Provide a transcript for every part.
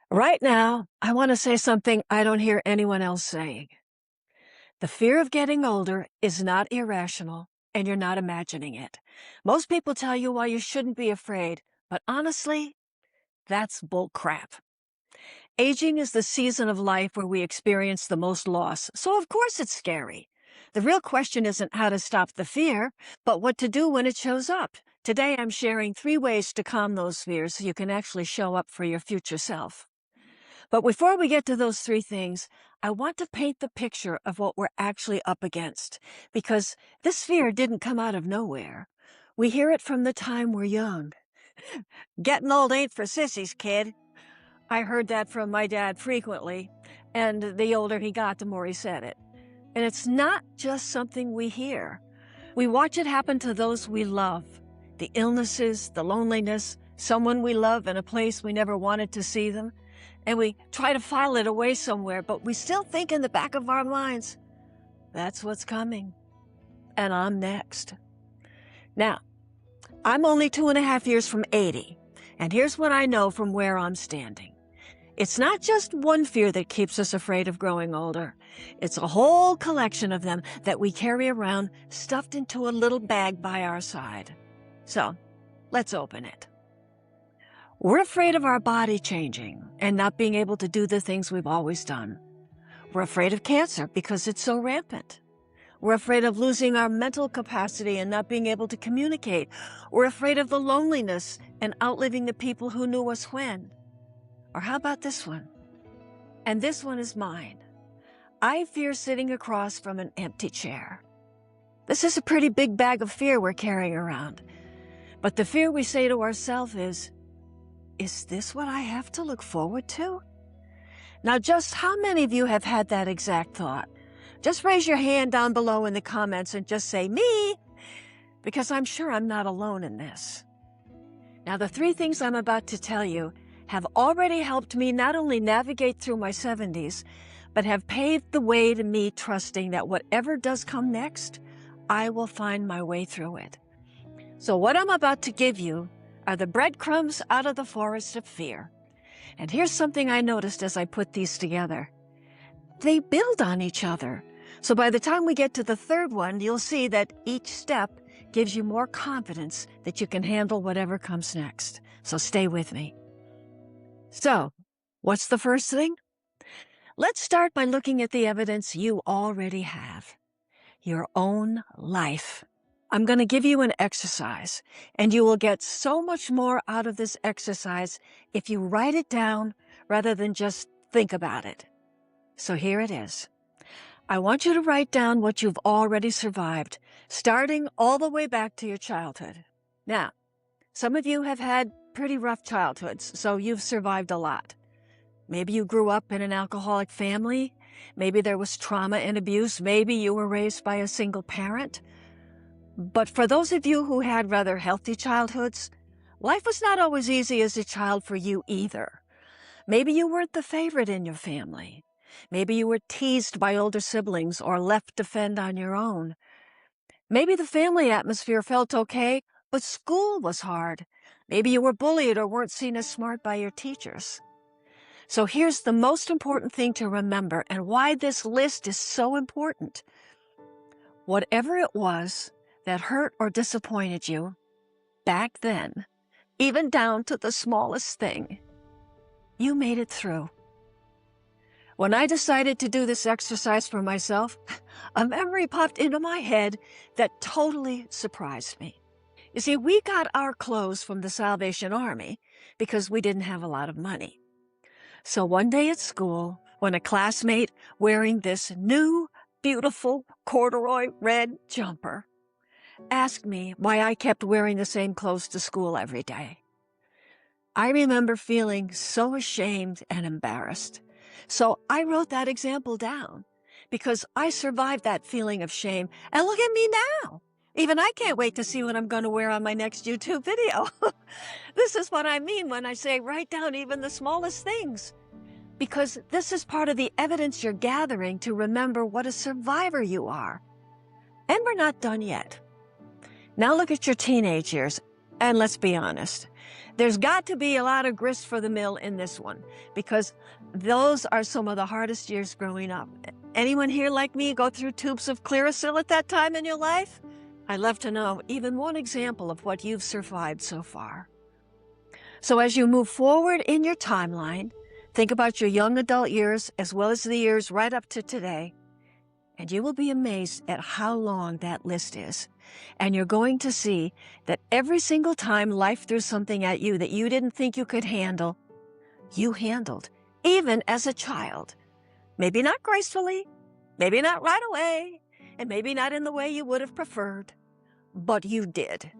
Right now, I want to say something I don't hear anyone else saying. The fear of getting older is not irrational, and you're not imagining it. Most people tell you why you shouldn't be afraid, but honestly, that's bull crap. Aging is the season of life where we experience the most loss, so of course it's scary. The real question isn't how to stop the fear, but what to do when it shows up. Today, I'm sharing 3 ways to calm those fears so you can actually show up for your future self. But before we get to those 3 things, I want to paint the picture of what we're actually up against, because this fear didn't come out of nowhere. We hear it from the time we're young. Getting old ain't for sissies, kid. I heard that from my dad frequently, and the older he got, the more he said it. And it's not just something we hear. We watch it happen to those we love. The illnesses, the loneliness, someone we love in a place we never wanted to see them. And we try to file it away somewhere, but we still think in the back of our minds, that's what's coming. And I'm next. Now, I'm only 2.5 years from 80, and here's what I know from where I'm standing. It's not just one fear that keeps us afraid of growing older. It's a whole collection of them that we carry around stuffed into a little bag by our side. So, let's open it. We're afraid of our body changing and not being able to do the things we've always done. We're afraid of cancer because it's so rampant. We're afraid of losing our mental capacity and not being able to communicate. We're afraid of the loneliness and outliving the people who knew us when. Or how about this one? And this one is mine. I fear sitting across from an empty chair. This is a pretty big bag of fear we're carrying around. But the fear we say to ourselves is this what I have to look forward to? Now, just how many of you have had that exact thought? Just raise your hand down below in the comments and just say, me, because I'm sure I'm not alone in this. Now, the 3 things I'm about to tell you have already helped me not only navigate through my 70s, but have paved the way to me trusting that whatever does come next, I will find my way through it. So what I'm about to give you are the breadcrumbs out of the forest of fear. And here's something I noticed as I put these together. They build on each other. So by the time we get to the 3rd one, you'll see that each step gives you more confidence that you can handle whatever comes next. So stay with me. So, what's the first thing? Let's start by looking at the evidence you already have. Your own life. I'm going to give you an exercise, and you will get so much more out of this exercise if you write it down rather than just think about it. So here it is. I want you to write down what you've already survived, starting all the way back to your childhood. Now, some of you have had pretty rough childhoods, so you've survived a lot. Maybe you grew up in an alcoholic family. Maybe there was trauma and abuse. Maybe you were raised by a single parent. But for those of you who had rather healthy childhoods, life was not always easy as a child for you either. Maybe you weren't the favorite in your family. Maybe you were teased by older siblings or left to fend on your own. Maybe the family atmosphere felt okay, but school was hard. Maybe you were bullied or weren't seen as smart by your teachers. So here's the most important thing to remember and why this list is so important. Whatever it was that hurt or disappointed you back then, even down to the smallest thing, you made it through. When I decided to do this exercise for myself, a memory popped into my head that totally surprised me. You see, we got our clothes from the Salvation Army because we didn't have a lot of money. So one day at school, when a classmate wearing this new, beautiful corduroy red jumper asked me why I kept wearing the same clothes to school every day, I remember feeling so ashamed and embarrassed. So I wrote that example down because I survived that feeling of shame. And look at me now. Even I can't wait to see what I'm going to wear on my next YouTube video. This is what I mean when I say write down even the smallest things. Because this is part of the evidence you're gathering to remember what a survivor you are. And we're not done yet. Now look at your teenage years, and let's be honest. There's got to be a lot of grist for the mill in this one, because those are some of the hardest years growing up. Anyone here like me go through tubes of Clearasil at that time in your life? I'd love to know even one example of what you've survived so far. So as you move forward in your timeline, think about your young adult years as well as the years right up to today, and you will be amazed at how long that list is. And you're going to see that every single time life threw something at you that you didn't think you could handle, you handled, even as a child. Maybe not gracefully, maybe not right away, and maybe not in the way you would have preferred, but you did.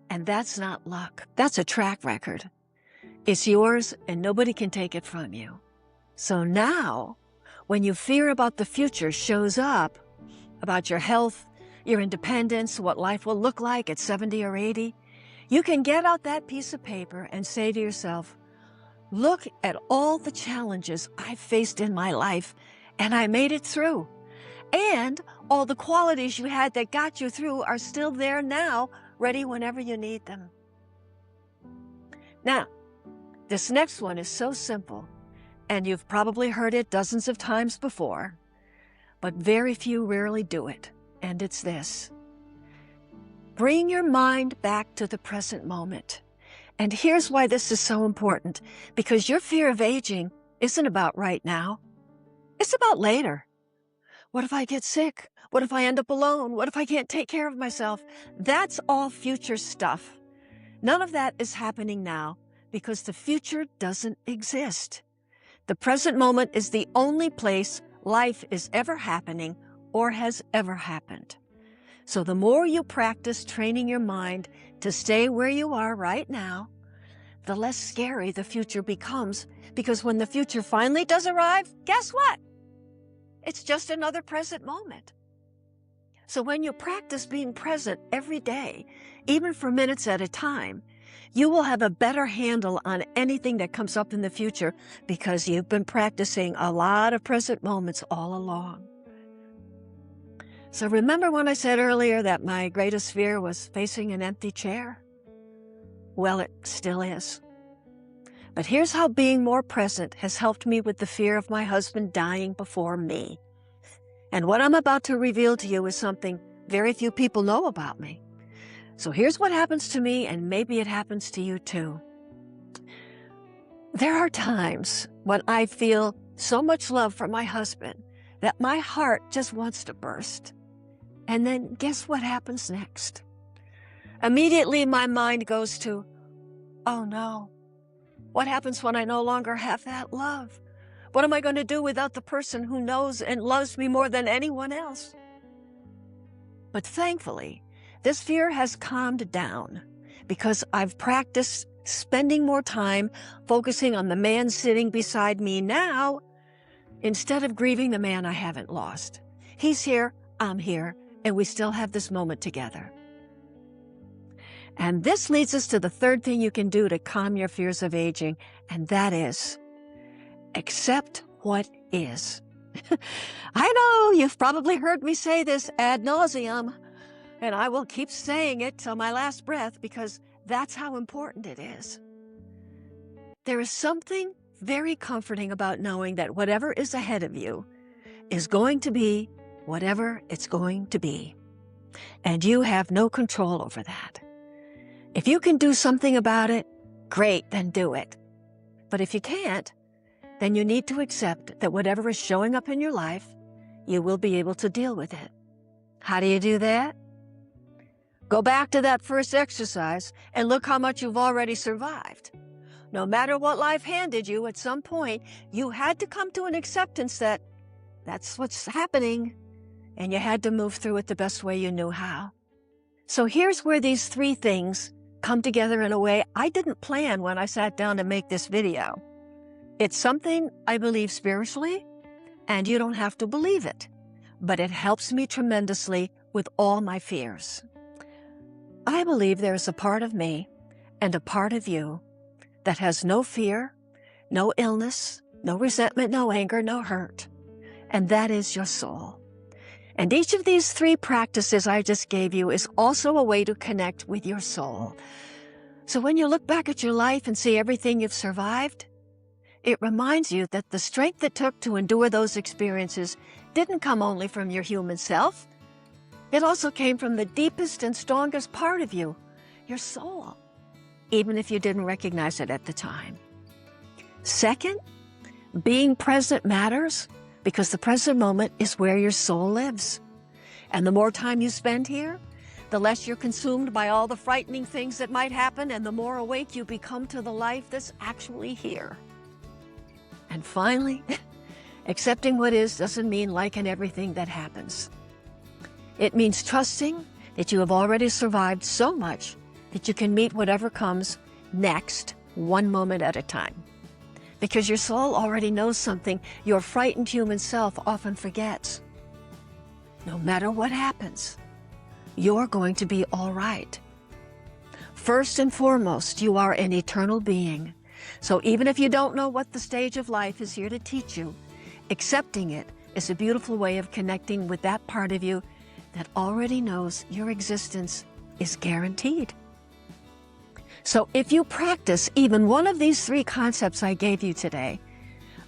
And that's not luck. That's a track record. It's yours, and nobody can take it from you. So now, when your fear about the future shows up, about your health, your independence, what life will look like at 70 or 80, you can get out that piece of paper and say to yourself, look at all the challenges I've faced in my life, and I made it through. And all the qualities you had that got you through are still there now, ready whenever you need them. Now, this next one is so simple, and you've probably heard it dozens of times before, but very few rarely do it, and it's this. Bring your mind back to the present moment. And here's why this is so important, because your fear of aging isn't about right now. It's about later. What if I get sick? What if I end up alone? What if I can't take care of myself? That's all future stuff. None of that is happening now because the future doesn't exist. The present moment is the only place life is ever happening or has ever happened. So the more you practice training your mind to stay where you are right now, the less scary the future becomes, because when the future finally does arrive, guess what? It's just another present moment. So when you practice being present every day, even for minutes at a time, you will have a better handle on anything that comes up in the future because you've been practicing a lot of present moments all along. So remember when I said earlier that my greatest fear was facing an empty chair? Well, it still is. But here's how being more present has helped me with the fear of my husband dying before me. And what I'm about to reveal to you is something very few people know about me. So here's what happens to me, and maybe it happens to you too. There are times when I feel so much love for my husband that my heart just wants to burst. And then guess what happens next? Immediately my mind goes to, oh no, what happens when I no longer have that love? What am I going to do without the person who knows and loves me more than anyone else? But thankfully, this fear has calmed down because I've practiced spending more time focusing on the man sitting beside me now instead of grieving the man I haven't lost. He's here, I'm here, and we still have this moment together. And this leads us to the third thing you can do to calm your fears of aging, and that is accept what is. I know you've probably heard me say this ad nauseum, and I will keep saying it till my last breath because that's how important it is. There is something very comforting about knowing that whatever is ahead of you is going to be whatever it's going to be, and you have no control over that. If you can do something about it, great, then do it. But if you can't, then you need to accept that whatever is showing up in your life, you will be able to deal with it. How do you do that? Go back to that first exercise and look how much you've already survived. No matter what life handed you, at some point, you had to come to an acceptance that that's what's happening, and you had to move through it the best way you knew how. So here's where these three things come together in a way I didn't plan when I sat down to make this video. It's something I believe spiritually, and you don't have to believe it, but it helps me tremendously with all my fears. I believe there's a part of me and a part of you that has no fear, no illness, no resentment, no anger, no hurt, and that is your soul. And each of these three practices I just gave you is also a way to connect with your soul. So when you look back at your life and see everything you've survived, it reminds you that the strength it took to endure those experiences didn't come only from your human self. It also came from the deepest and strongest part of you, your soul, even if you didn't recognize it at the time. Second, being present matters because the present moment is where your soul lives. And the more time you spend here, the less you're consumed by all the frightening things that might happen, and the more awake you become to the life that's actually here. And finally, accepting what is doesn't mean liking everything that happens. It means trusting that you have already survived so much that you can meet whatever comes next, one moment at a time. Because your soul already knows something your frightened human self often forgets. No matter what happens, you're going to be all right. First and foremost, you are an eternal being. So even if you don't know what the stage of life is here to teach you, accepting it is a beautiful way of connecting with that part of you that already knows your existence is guaranteed. So if you practice even one of these 3 concepts I gave you today,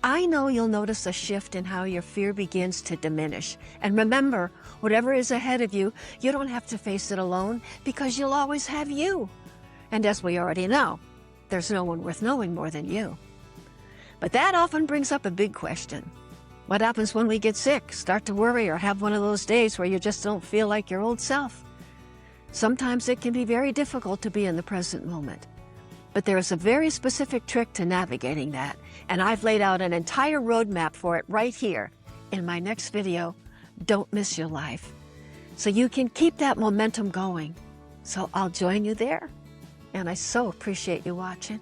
I know you'll notice a shift in how your fear begins to diminish. And remember, whatever is ahead of you, you don't have to face it alone because you'll always have you. And as we already know, there's no one worth knowing more than you. But that often brings up a big question. What happens when we get sick, start to worry, or have one of those days where you just don't feel like your old self? Sometimes it can be very difficult to be in the present moment. But there is a very specific trick to navigating that, and I've laid out an entire roadmap for it right here in my next video, Don't Miss Your Life, so you can keep that momentum going. So I'll join you there, and I so appreciate you watching.